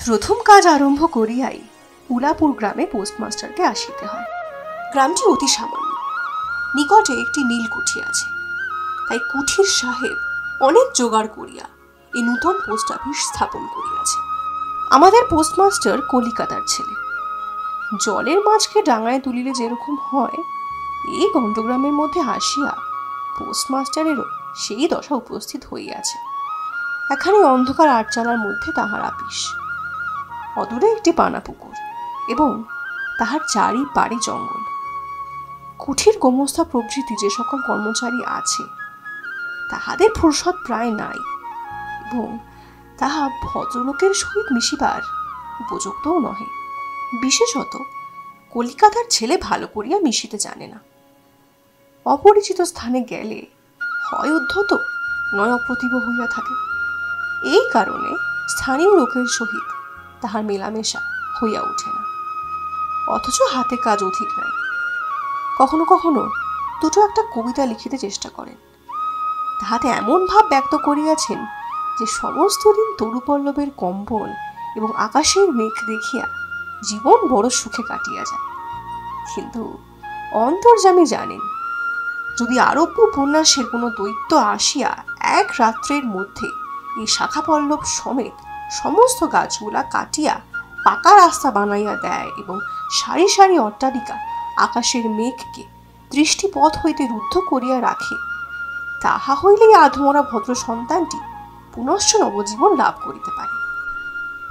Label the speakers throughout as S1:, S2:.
S1: প্রথম কাজ আরম্ভ করিয়াই উলাপুর গ্রামে পোস্টমাস্টারকে আসিতে হয়। গ্রামটি অতি সামান্য, নিকটে একটি নীল কুঠি আছে। তাই কুঠির সাহেব অনেক জোগাড় করিয়া এই নূতন পোস্ট অফিস স্থাপন করিয়াছে। আমাদের পোস্টমাস্টার কলিকাতার ছেলে। জলের মাছকে ডাঙায় তুলিলে যেরকম হয়, এই গণ্ডগ্রামের মধ্যে আসিয়া পোস্টমাস্টারেরও সেই দশা উপস্থিত হইয়াছে। এখানে অন্ধকার আটচালার মধ্যে তাহার আপিস, অদূরে একটি পানা পুকুর এবং তাহার চারিপাড়ে জঙ্গল। কুঠির গোমস্তা প্রভৃতি যে সকল কর্মচারী আছে, তাহাদের ফুরসত প্রায় নাই এবং তাহা ভদ্রলোকের সহিত মিশিবার উপযুক্তও নহে। বিশেষত কলিকাতার ছেলে ভালো করিয়া মিশিতে জানে না। অপরিচিত স্থানে গেলে হয় উদ্ধত নয় অপ্রতিভ হইয়া থাকে। এই কারণে স্থানীয় লোকের সহিত তাহার মেলামেশা হইয়া ওঠে না। অথচ হাতে কাজ অধিক নাই। কখনো কখনো দুটো একটা কবিতা লিখিতে চেষ্টা করেন। তাহাতে এমন ভাব ব্যক্ত করিয়াছেন যে সমস্ত দিন তরুপল্লবের কম্বল এবং আকাশের মেঘ দেখিয়া জীবন বড় সুখে কাটিয়া যায়। কিন্তু অন্তর্যামী জানেন, যদি আরব্য উপন্যাসের কোনো দৈত্য আসিয়া এক রাত্রের মধ্যে এই শাখা পল্লব সমেত সমস্ত গাছগুলা কাটিয়া পাকা রাস্তা বানাইয়া দেয় এবং সারি সারি অট্টালিকা আকাশের মেঘকে দৃষ্টিপথ হইতে রুদ্ধ করিয়া রাখে, তাহা হইলেই আধমরা ভদ্র সন্তানটি পুনশ্চ নবজীবন লাভ করিতে পারে।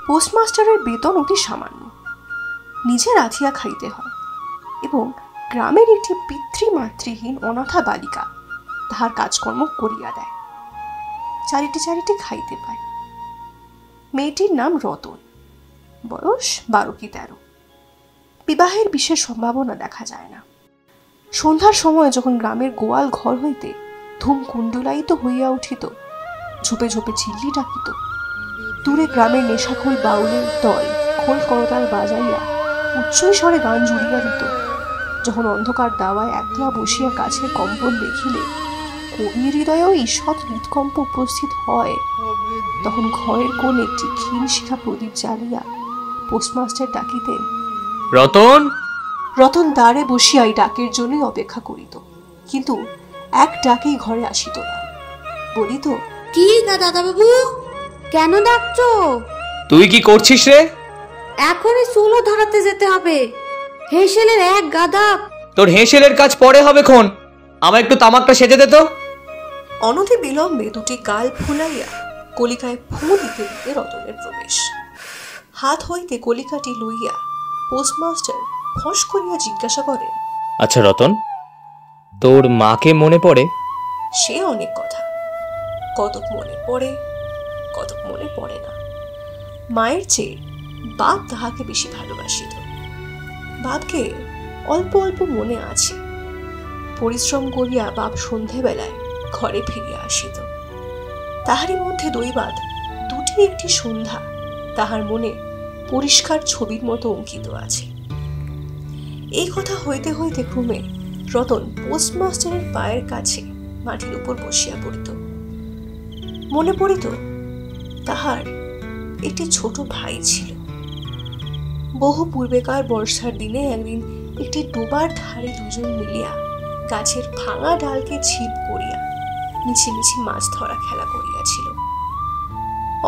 S1: পোস্টমাস্টারের বেতন অতি সামান্য, নিজে রাঁধিয়া খাইতে হয় এবং গ্রামের একটি পিতৃমাতৃহীন অনাথা বালিকা তাহার কাজকর্ম করিয়া দেয়। চারিটি চারিটি খাইতে পায়। মেয়েটির নাম রতন, বয়স 12 কি 13। বিবাহের বিশেষ সম্ভাবনা দেখা যায় না। সন্ধ্যার সময় যখন গ্রামের গোয়াল ঘর হইতে ধূম কুণ্ডলায়িত হইয়া উঠিত, ঝোপে ঝোপে ঝিল্লি ডাকিত, দূরে গ্রামের নেশাখোল বাউলের দল খোল করতাল বাজাইয়া উচ্চস্বরে গান জুড়িয়া দিত, যখন অন্ধকার দাওয়ায় একলা বসিয়া গাছের কম্পন দেখিলে কবির হৃদয়েও ঈষৎ হৃৎকম্প উপস্থিত হয়, তখন ঘরের কোণে একটি ক্ষীণ শিখা প্রদীপ জ্বালিয়া পোস্টমাস্টার ডাকিতেন,
S2: রতন।
S1: রতন দ্বারে বসিয়া এই ডাকের জন্যই অপেক্ষা করিত, কিন্তু এক ডাকেই ঘরে আসিত না। বলিত,
S3: কি দাদাবাবু, কেন ডাকছো?
S2: তুই কি করছিস রে?
S3: এখনই চুলো ধরাতে যেতে হবে। হেসেলের এক গাদা।
S2: তোর হেসেলের কাজ পরে হবে খন, আমার একটু তামাকটা সেজে দে তো।
S1: অনতি বিলম্বে দুটি গাল ফুলাইয়া কলিকায় ফু দিতে দিতে রতনের প্রবেশ। হাত হইতে কলিকাটি লইয়া পোস্টমাস্টার ফস করিয়া জিজ্ঞাসা করেন,
S2: আচ্ছা রতন, তোর মাকে মনে পড়ে?
S1: সে অনেক কথা, কতক মনে পড়ে, কতক মনে পড়ে না। মায়ের চেয়ে বাপ তাহাকে বেশি ভালোবাসিত। বাপকে অল্প অল্প মনে আছে। পরিশ্রম করিয়া বাপ সন্ধেবেলায় ঘরে ফিরিয়া আসিত। তাহারই মধ্যে দৈবাত দুটি একটি সন্ধ্যা তাহার মনে পরিষ্কার ছবির মতো অঙ্কিত আছে। এই কথা হইতে হইতে ক্রমে রতন পোস্টমাস্টারের পায়ের কাছে মাটির উপর বসিয়া পড়িত। মনে পড়িত তাহার একটি ছোট ভাই ছিল। বহু পূর্বেকার বর্ষার দিনে একদিন একটি ডোবার ধারে দুজন মিলিয়া গাছের ভাঙা ডালকে ছিপ করিয়া মিছিমিছি মাছ ধরা খেলা করিয়াছিল।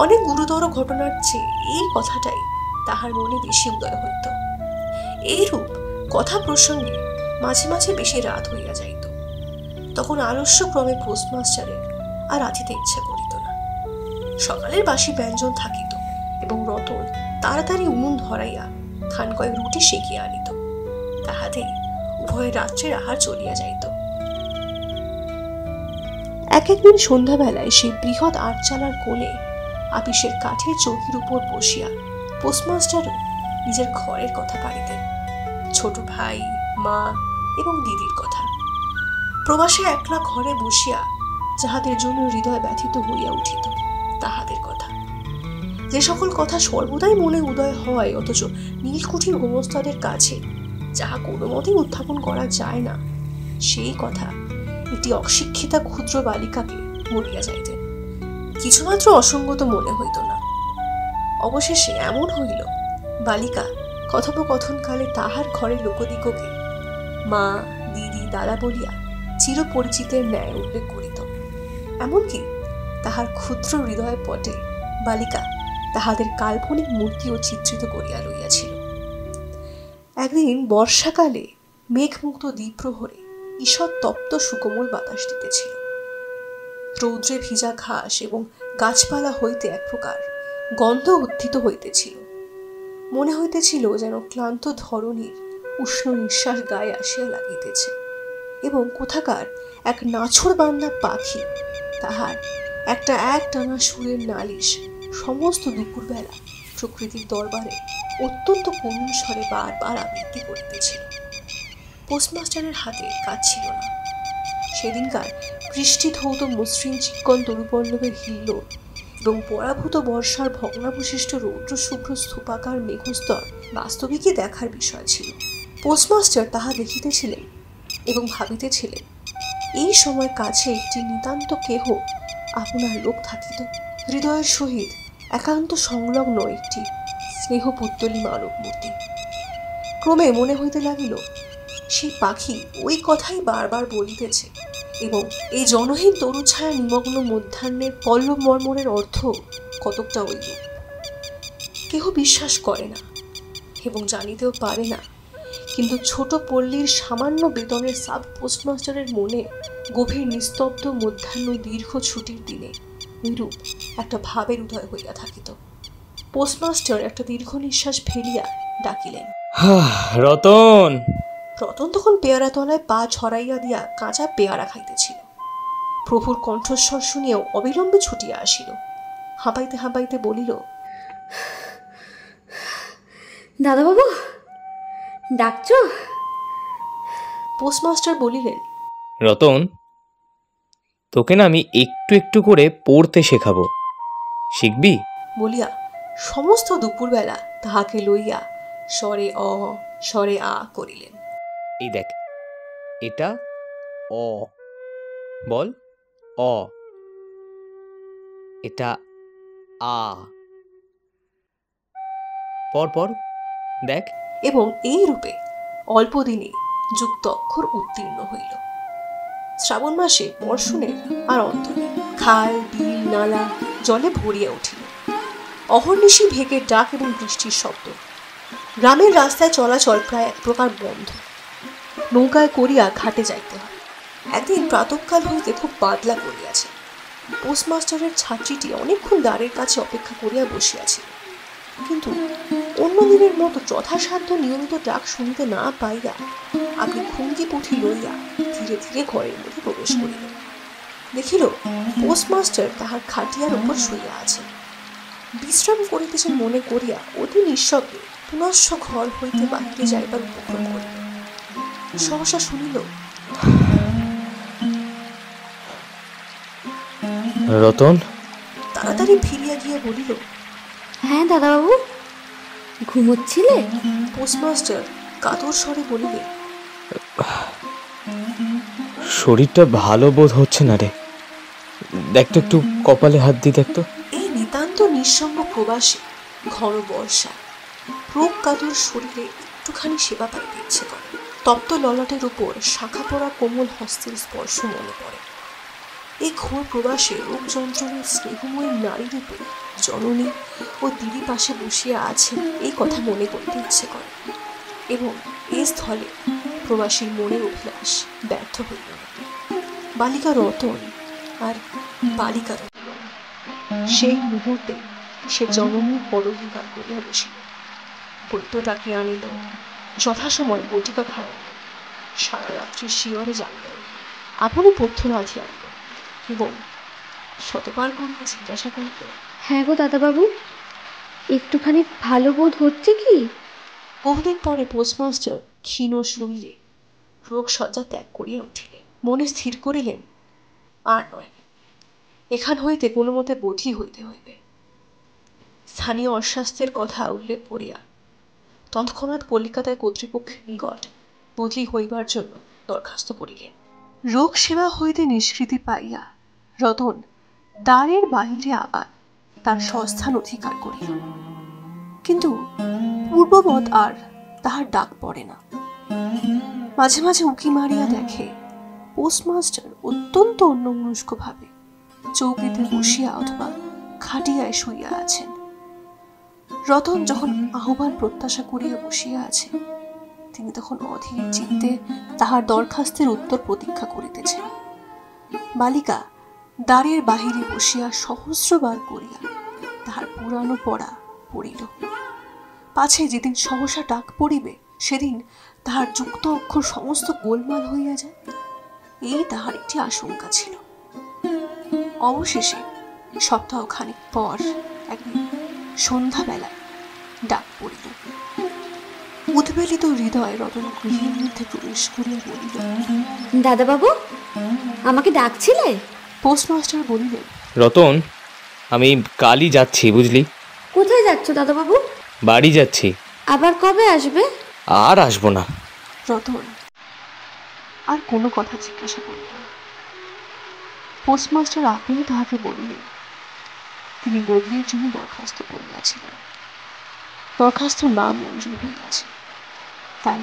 S1: অনেক গুরুতর ঘটনার চেয়ে এই কথাটাই তাহার মনে বেশি উদয় হইত। এইরূপ কথা প্রসঙ্গে মাঝে মাঝে বেশি রাত হইয়া যাইত। তখন আলস্যক্রমে পোস্টমাস্টারের আর রাঁধিতে ইচ্ছা করিত না। সকালের বাসি ব্যঞ্জন থাকিত এবং রতন তাড়াতাড়ি উনুন ধরাইয়া খান কয়েক রুটি সেকিয়া আনিত। তাহাতেই উভয়ের রাত্রের আহার চলিয়া যাইত। এক একদিন সন্ধ্যাবেলায় সেই বৃহৎ আটচালার কোণে আপিসের কাঠের চৌকির উপর বসিয়া পোস্টমাস্টারও নিজের ঘরের কথা পাড়িতেন, ছোট ভাই, মা এবং দিদির কথা। প্রবাসে একলা ঘরে বসিয়া যাহাদের জন্য হৃদয় ব্যথিত হইয়া উঠিত, তাহাদের কথা। যে সকল কথা সর্বদাই মনে উদয় হয়, অথচ নীলকুঠির গোমস্তাদের কাছে যাহা কোনো মতেই উত্থাপন করা যায় না, সেই কথা একটি অশিক্ষিতা ক্ষুদ্র বালিকাকে বলিয়া যাইতেন। কিছুমাত্র অসঙ্গত মনে হইত না। অবশেষে এমন হইল, বালিকা কথোপকথনকালে তাহার ঘরে লোকদিগকে মা, দিদি, দাদা বলিয়া চিরপরিচিতের ন্যায় উল্লেখ করিত। এমনকি তাহার ক্ষুদ্র হৃদয় পটে বালিকা তাহাদের কাল্পনিক মূর্তিও চিত্রিত করিয়া লইয়াছিল। একদিন বর্ষাকালে মেঘমুক্ত দ্বীপ্রহরে ঈষৎ তপ্ত সুকোমল বাতাস দিতেছিল। রৌদ্রে ভিজা ঘাস এবং গাছপালা হইতে এক প্রকার গন্ধ উত্থিত হইতেছিল। মনে হইতেছিল যেন ক্লান্ত ধরণীর উষ্ণ নিঃশ্বাস গায়ে আসিয়া লাগিতেছে এবং কোথাকার এক নাছোড় বান্দা পাখি তাহার একটা একটানা সুরের নালিশ সমস্ত দুপুরবেলা প্রকৃতির দরবারে অত্যন্ত করুণ স্বরে বারবার আবৃত্তি করিতেছিল। পোস্টমাস্টারের হাতে কাজ ছিল না। সেদিনকার বৃষ্টি ধৌত মসৃণ চিক্কন তরুপল্লবের হিল্লোড় এবং পরাভূত বর্ষার ভগ্নাবশিষ্ট রৌদ্র শুভ্র স্তূপাকার মেঘস্তর বাস্তবিকই দেখার বিষয় ছিল। পোস্টমাস্টার তাহা দেখিতেছিলেন এবং ভাবিতেছিলেন, এই সময় কাছে একটি নিতান্ত কেহ আপনার লোক থাকিত, হৃদয়ের সহিত একান্ত সংলগ্ন একটি স্নেহপুত্তলী মানব মূর্তি। ক্রমে মনে হইতে লাগিল, সেই পাখি ওই কথাই বারবার বলিতেছে এবং এই জনহীন তরুছায়া নিমগ্ন মধ্যাহ্নের পল্লব মর্মরের অর্থ কতকটা ওইরূপ। কেহ বিশ্বাস করে না এবং জানিতেও পারে না, কিন্তু ছোট পল্লীর সামান্য বেতনের সাব পোস্টমাস্টারের মনে গভীর নিস্তব্ধ মধ্যাহ্ন দীর্ঘ ছুটির দিনে ওইরূপ একটা ভাবের উদয় হইয়া থাকিত। পোস্টমাস্টার একটা দীর্ঘ নিঃশ্বাস ফেলিয়া ডাকিলেন,
S2: রতন।
S1: রতন তখন পেয়ারা তলায় পা ছড়াইয়া দিয়া কাঁচা পেয়ারা খাইতেছিল। প্রভুর কণ্ঠস্বর শুনিয়াও অবিলম্বে ছুটিয়া আসিল। হাঁপাইতে হাঁপাইতে বলিল,
S3: দাদাবাবু ডাকছ?
S1: পোস্টমাস্টার বলিলেন,
S2: রতন, তোকে না আমি একটু একটু করে পড়তে শেখাবো, শিখবি?
S1: বলিয়া সমস্ত দুপুরবেলা তাহাকে লইয়া স্বরে অ স্বরে আ করিলেন।
S2: এই দেখ, এটা অ, বল অ। এটা আ, পর পর দেখ।
S1: এবং এই রূপে অল্প দিনে যুক্ত অক্ষর উত্তীর্ণ হইল। শ্রাবণ মাসে বর্ষণের আর অন্ত নেই। খাল, বিল, নালা জলে ভরিয়া উঠিল। অহর্নিশি ভেকের ডাক এবং বৃষ্টির শব্দ। গ্রামের রাস্তায় চলাচল প্রায় এক প্রকার বন্ধ। নৌকায় করিয়া ঘাটে যাইতে হয়। একদিন প্রাতঃকাল হইতে খুব বাদলা করিয়াছে। পোস্টমাস্টারের ছাত্রীটি অনেকক্ষণ দ্বারের কাছে অপেক্ষা করিয়া বসিয়াছিল, কিন্তু অন্য দিনের মতো যথাসাধ্য নিয়মিত ডাক শুনিতে না পাইয়া আপনি খুঙ্গি পুঁথি লইয়া ধীরে ধীরে ঘরের মধ্যে প্রবেশ করিল। দেখিল পোস্টমাস্টার তাহার খাটিয়ার উপর শুইয়া আছে। বিশ্রাম করিতেছেন মনে করিয়া অতি নিঃশব্দে পুনশ্চ ঘর হইতে বাহিরে যাইবার উপক্রম করিল। সহসা শুনিল,
S2: রতন।
S1: তাড়াতাড়ি ফিরিয়া গিয়া বলিল,
S3: হ্যাঁ দাদাবাবু, ঘুমোচ্ছিলে?
S1: পোস্টমাস্টার কাতর স্বরে বলিলে,
S2: শরীরটা ভালো বোধ হচ্ছে না রে, দেখ তো একটু কপালে হাত দি দেখ তো।
S1: এই নিতান্ত নিঃসঙ্গ প্রবাসে ঘন বর্ষা রোগ কাতর শরীরে একটুখানি সেবা পাইতে ইচ্ছে করে। তপ্ত ললাটের উপর শাখা পড়া কোমল হস্তের স্পর্শ মনে পড়ে। এই ঘোর প্রবাসে রোগ যন্ত্রণার স্নেহময়ী নারী রূপে জননী ও দিদি পাশে বসিয়া আছেন এই কথা মনে করতে ইচ্ছে করে এবং এ স্থলে প্রবাসীর মনের অভিলাষ ব্যর্থ হইল না। বালিকা রতন আর বালিকা রতন সেই মুহূর্তে সে জননীর পরোধিকার করিয়া বসিল। পৈত্যটাকে আনিল, যথাসময় বটিকা খাওয়াইল, সারা রাত্রি শিয়রে জাগল, আপনি পথ্য রাঁধি আনল এবং শতবার করিয়া জিজ্ঞাসা করিল,
S3: হ্যাঁ গো দাদাবাবু, একটুখানি ভালো বোধ হচ্ছে কি?
S1: বহুদিন পরে পোস্টমাস্টার ক্ষীণ শরীরে রোগশয্যা ত্যাগ করিয়া উঠিলেন। মনে স্থির করিলেন, আর নয়, এখান হইতে কোনো মতে বদলি হইতে হইবে। স্থানীয় অস্বাস্থ্যের কথা উল্লেখ করিয়া তৎক্ষণাৎ কলিকাতায় কর্তৃপক্ষের নিকট বদলি হইবার জন্য দরখাস্ত করিলেন। রোগ সেবা হইতে নিষ্কৃতি পাইয়া রতন দ্বারের বাহিরে আবার তার স্বস্থান অধিকার করিল। কিন্তু পূর্ববৎ আর তাহার ডাক পড়ে না। মাঝে মাঝে উঁকি মারিয়া দেখে পোস্টমাস্টার অত্যন্ত অন্যমনস্ক ভাবে চৌকিতে বসিয়া অথবা খাটিয়ায় শুইয়া আছেন। রতন যখন আহ্বান প্রত্যাশা করিয়া বসিয়া আছে, তিনি তখন অধীর চিত্তে তাহার দরখাস্তের উত্তর প্রতীক্ষা করিতেছেন। বালিকা দ্বারের বাহিরে বসিয়া সহস্রবার করিয়া তাহার পুরানো পড়া পড়িল, পাছে যেদিন সহসা ডাক পড়িবে সেদিন তাহার যুক্ত অক্ষর সমস্ত গোলমাল হইয়া যায়, এই তাহার একটি আশঙ্কা ছিল। অবশেষে সপ্তাহ খানিক পর একদিন সন্ধ্যাবেলায় ডাক পড়িল। উদ্বেলিত হৃদয় রতন গৃহের মধ্যে প্রবেশ করিয়া বলিল,
S3: দাদাবাবু, আমাকে ডাকছিলে?
S1: পোস্টমাস্টার বলিলেন,
S2: রতন, আমি কালই যাচ্ছি, বুঝলি?
S3: কোথায় যাচ্ছ দাদাবাবু?
S2: বাড়ি যাচ্ছি।
S3: আবার কবে আসবে?
S2: আর আসবো না।
S1: রতন আর কোনো কথা জিজ্ঞাসা করিল না। পোস্টমাস্টার আপনি তাহাকে বলিলেন, তিনি বদলির জন্য দরখাস্ত করিয়াছিলেন, দরখাস্ত না মঞ্জুর হইয়াছে, তাই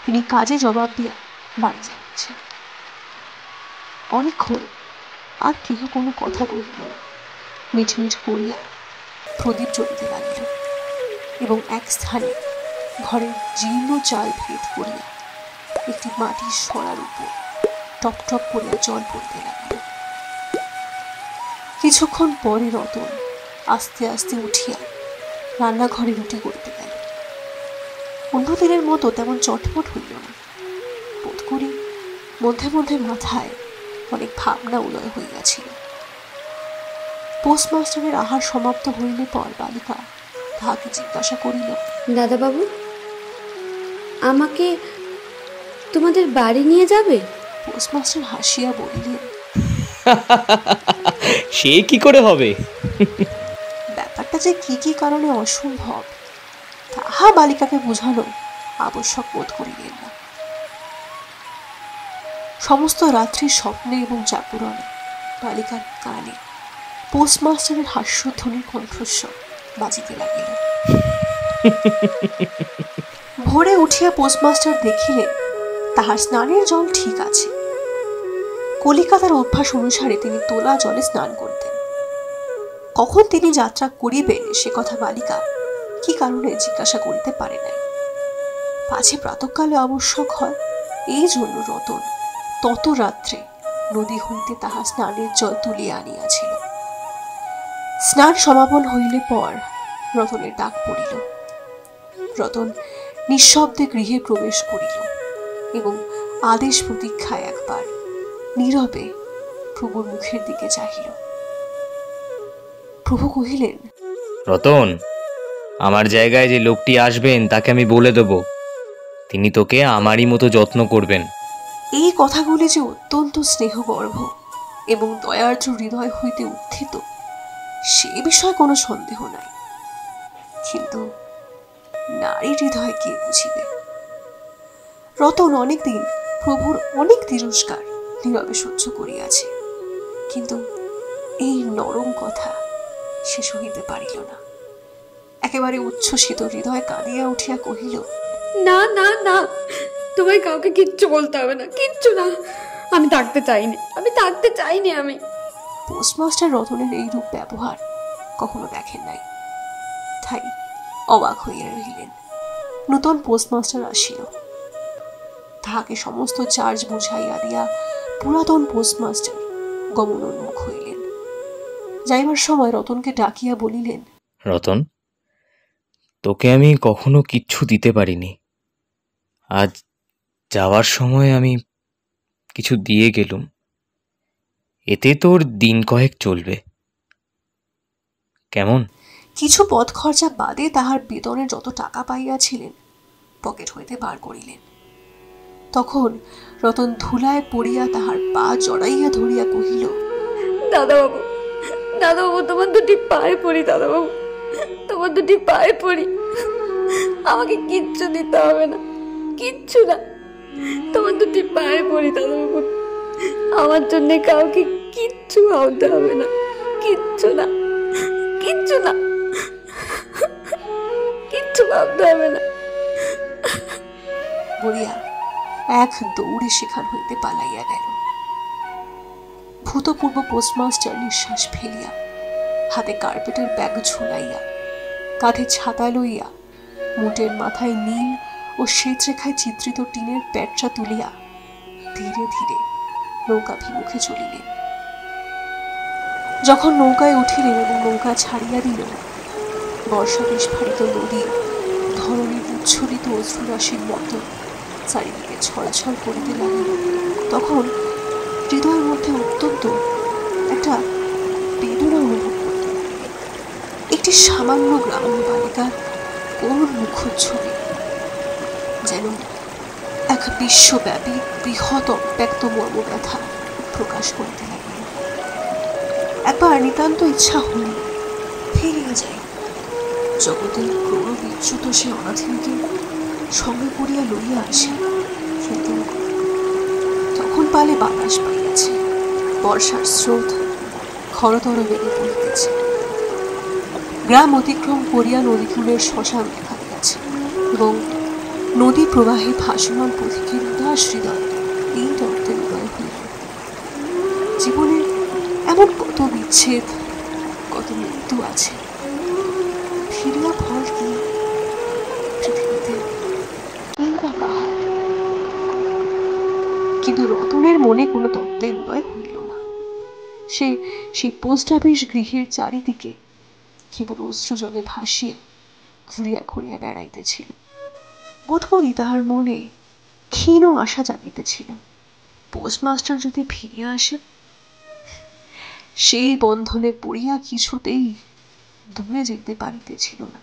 S1: তিনি কাজে জবাব দিয়া বাড়ি যাচ্ছেন। অনেকক্ষণ আর কেহ কোনো কথা কহিল না। মিটমিট করিয়া প্রদীপ জ্বলিতে লাগিল এবং এক স্থানে ঘরের জীর্ণ চাল ভেদ করিয়া একটি মাটির সরার উপর টপ টপ করিয়া জল পড়তে লাগিল। কিছুক্ষণ পরে রতন আস্তে আস্তে উঠিয়া রান্নাঘরে রুটি করতে গেল। অন্য দিনের মতো তেমন চটপট হইল না। বোধ করি মধ্যে মধ্যে মাথায় অনেক ভাবনা উদয় হইয়াছিল। পোস্টমাস্টারের আহার সমাপ্ত হইলে পর বালিকা তাহাকে জিজ্ঞাসা করিল,
S3: দাদাবাবু, আমাকে তোমাদের বাড়ি নিয়ে যাবে?
S1: পোস্টমাস্টার হাসিয়া বলিলেন,
S2: সে কি করে হবে?
S1: ব্যাপারটা যে কি কি কারণে অসম্ভব তাহা বালিকাকে বুঝানো আবশ্যক বোধ করিলেন না। সমস্ত রাত্রি স্বপ্নে এবং জাগরণে বালিকার কানে পোস্টমাস্টারের হাস্যধ্বনির কণ্ঠস্বর বাজিতে লাগিল। ভোরে উঠিয়া পোস্টমাস্টার দেখিলেন তাহার স্নানের জল ঠিক আছে। কলিকাতার অভ্যাস অনুসারে তিনি তোলা জলে স্নান করতেন। কখন তিনি যাত্রা করিবেন সে কথা বালিকা কি কারণে জিজ্ঞাসা করিতে পারে নাই। পাছে প্রাতঃকালে আবশ্যক হয়, এই জন্য রতন তত রাত্রে নদী হইতে তাহার স্নানের জল তুলিয়া আনিয়াছিল। স্নান সমাপন হইলে পর রতনের ডাক পড়িল। রতন নিঃশব্দে গৃহে প্রবেশ করিল এবং আদেশ প্রতীক্ষায় একবার নীরবে প্রভুর মুখের দিকে চাহিল। প্রভু কহিলেন,
S2: রতন, আমার জায়গায় যে লোকটি আসবেন তাকে আমি বলে দেব, তিনি তোকে আমারই মতো যত্ন করবেন।
S1: এই কথাগুলি যে অত্যন্ত স্নেহগর্ভ এবং দয়ার্দ্র হৃদয় হইতে উত্থিত সে বিষয়ে কোনো সন্দেহ নাই, কিন্তু নারীর হৃদয় কে বুঝিবে? রতন অনেকদিন প্রভুর অনেক তিরস্কার নীরবে সহ্য করিয়াছে, কিন্তু এই নরম কথা সে সহিতে পারিল না। একেবারে উচ্ছ্বসিত হৃদয় কাঁদিয়া উঠিয়া কহিল,
S3: না না না, তোমায় কাউকে কিচ্ছু বলতে হবে না, কিচ্ছু না, আমি থাকতে চাইনি, আমি।
S1: পোস্টমাস্টার রতনের এই রূপ ব্যবহার কখনো দেখেন নাই, তাই অবাক হইয়া রহিলেন। নূতন পোস্টমাস্টার আসিল, তাহাকে সমস্ত চার্জ বুঝাইয়া দিয়া পুরাতন পোস্টমাস্টার গমনোন্মুখ হইলেন। যাইবার সময় রতনকে ডাকিয়া বলিলেন,
S2: রতন, তোকে আমি কখনো কিচ্ছু দিতে পারিনি, আজ যাওয়ার সময় আমি কিছু দিয়ে গেলুম, এতে তোর দিন কয়েক চলবে। কেমন?
S1: কিছু পথ খরচা বাদে তাহার বেতনে যত টাকা পাইয়াছিলেন পকেট হইতে বার করিলেন। তখন রতন ধুলায় পড়িয়া তাহার পা জড়াইয়া ধরিয়া কহিল,
S3: দাদাবাবু, দাদাবাবু, তোমার দুটি পায়ে পড়ি, দাদাবাবু, তোমার দুটি পায়ে পড়ি, আমাকে কিচ্ছু দিতে হবে না, কিচ্ছু না, তোমার দুটি পায়ে পড়ি দাদাবাবু, আমার জন্য কাউকে কিচ্ছু ভাবতে হবে না, কিচ্ছু না, কিচ্ছু না, কিচ্ছু ভাবতে হবে না।
S1: বলিয়া এক দৌড়ে সেখান হইতে পালাইয়া গেল। ভূতপূর্ব পোস্টমাস্টার নিঃশ্বাস ফেলিয়া হাতে কার্পেটের ব্যাগ ঝুলাইয়া কাঁধে ছাতা লইয়া মুটের মাথায় নীল ও শ্বেতরেখায় চিত্রিত টিনের প্যাটরা তুলিয়া ধীরে ধীরে নৌকাভিমুখে চলিলেন। যখন নৌকায় উঠিলেন এবং নৌকা ছাড়িয়া দিল, বর্ষা বিস্ফারিত নদী ধরণীর উচ্ছ্বলিত অশ্রুরাশির মতো চারিদিকে ছলছল করিতে লাগিল, তখন হৃদয়ের মধ্যে অত্যন্ত একটা বেদনা অনুভব করতে লাগলেন। একটি সামান্য গ্রাম্য বালিকার করুণ মুখচ্ছবি যেন এক বিশ্বব্যাপী বৃহৎ অব্যক্ত মর্মব্যথা প্রকাশ করিতে লাগিল। একবার নিতান্ত ইচ্ছা হইল ফিরিয়া যাই, জগতের ক্রম বিচ্যুত সে অনাথিনীকে সঙ্গে করিয়া লইয়া আসি। কিন্তু তখন পালে বাতাস পাইয়াছে, বর্ষার স্রোত খরতর বেগে পড়িতেছে, গ্রাম অতিক্রম করিয়া নদীকূলের শ্মশান দেখা দিয়াছে এবং নদী প্রবাহে ভাসমান পথিকের উদাস হৃদয় এই তত্ত্বের উদয় হইল। জীবনে এমন কত বিচ্ছেদ, কত মৃত্যু আছে, ফিরিয়া ফল কি পৃথিবীতে? কিন্তু রতনের মনে কোনো তত্ত্বের উদয় হইল না। সেই পোস্ট অফিস গৃহের চারিদিকে কেবল অশ্রুজলে ভাসিয়ে ঘুরিয়া ঘুরিয়া বেড়াইতেছিল। বোধ করি তাহার মনে ক্ষীণ আশা জাগিতেছিল, পোস্টমাস্টার যদি ফিরিয়া আসে, সেই বন্ধনে পড়িয়া কিছুতেই দূরে যেতে পারিতেছিল না।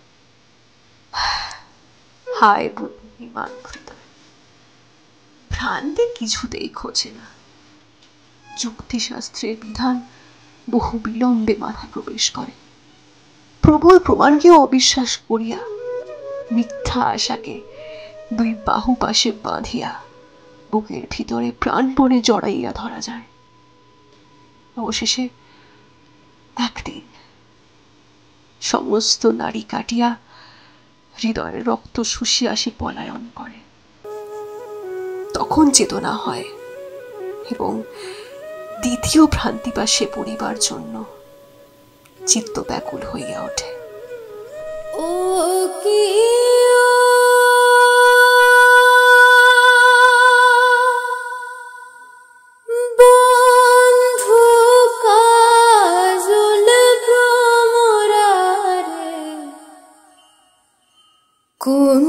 S1: হায় বুদ্ধিমান হৃদয়, ভ্রান্তি কিছুতেই খোঁজে না। যুক্তিশাস্ত্রের বিধান বহু বিলম্বে মাথায় প্রবেশ করে। প্রবল প্রমাণকেও অবিশ্বাস করিয়া মিথ্যা আশাকে দুই বাহু পাশে বাঁধিয়া বুকের ভিতরে প্রাণপণে জড়াইয়া ধরা যায়। অবশেষে একদিন সমস্ত নাড়ি কাটিয়া হৃদয়ের রক্ত শুষিয়া সে পলায়ন করে। তখন চেতনা হয় এবং দ্বিতীয় ভ্রান্তিবাসে পড়িবার জন্য চিত্ত ব্যাকুল হইয়া ওঠে।
S3: ও কি বন্ধু কাজল ভ্রমরারে কোন